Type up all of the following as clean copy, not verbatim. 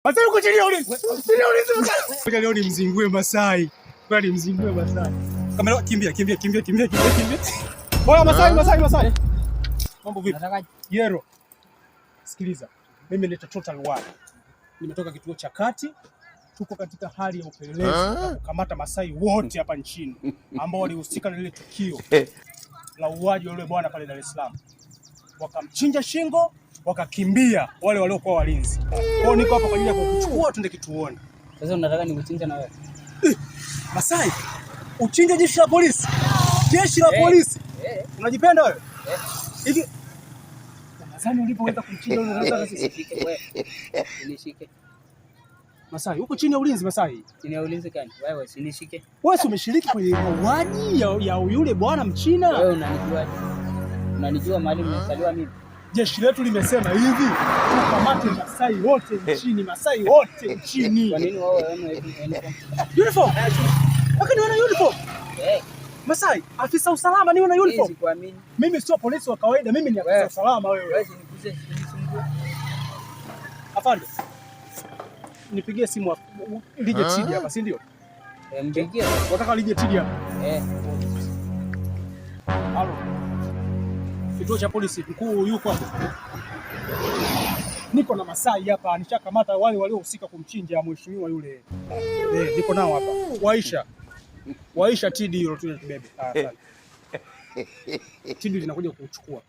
Masai uko chini ya ulinzi. Chini ya ulinzi mkali. Ngoja leo nimzingue Masai. Ngoja nimzingue Masai. Kamera kimbia. Bora Masai. Mambo vipi? Yero. Sikiliza. Mimi naitwa Total One. Nimetoka kituo cha kati. Tuko katika hali ya upelelezi kukamata Masai wote hapa nchini ambao walihusika na ile tukio la uuaji wa yule bwana pale Dar es Salaam. Wakamchinja shingo, wakakimbia wale waliokuwa walinzi. Kwao niko hapa kwa ajili ya kukuchukua twende kituoni. Sasa unataka nikuchinje na wewe? Masai, uchinje jeshi la polisi. Jeshi la polisi. Unajipenda wewe? Hivi unadhani ulipoweza kumchinja yule unaweza nisishike wewe? Nishike. Masai, uko chini ya ulinzi Masai. Chini ya ulinzi gani? Wewe usinishike. Wewe umeshiriki kwenye mauaji ya yule bwana Mchina. Wewe unanijuaje? Unanijua mahali nimezaliwa mimi. Jeshi letu limesema hivi, tukamate Masai wote nchini, Masai wote nchini. Kwa nini wao wana uniform? Lakini wana uniform. Masai, afisa usalama ni wana uniform. Sikuamini. Mimi sio polisi wa kawaida, mimi ni afisa usalama wewe. Wewe nikuze nisumbue. Afande. Nipigie simu lije tidi hapa, si ndio? Mpigie. Wataka lije tidi hapa? Halo. Kituo cha polisi mkuu yuko hapa. Niko na Masai hapa, nishakamata wale waliohusika kumchinja mheshimiwa yule. Niko nao hapa. Waisha tidi hilo tu tubebe. Tidi linakuja kuchukua.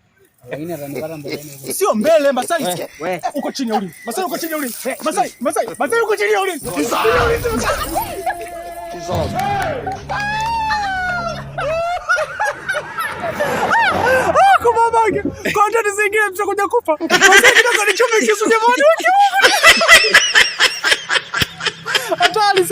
Wengine atanipata mbele. Sio mbele Masai. Wewe uko chini ya ulinzi. Masai uko chini ya ulinzi. Masai uko chini ya ulinzi. Kumabage. Content zingine tutakuja kufa. Masai kidogo nichome kisu jamani. Hatari.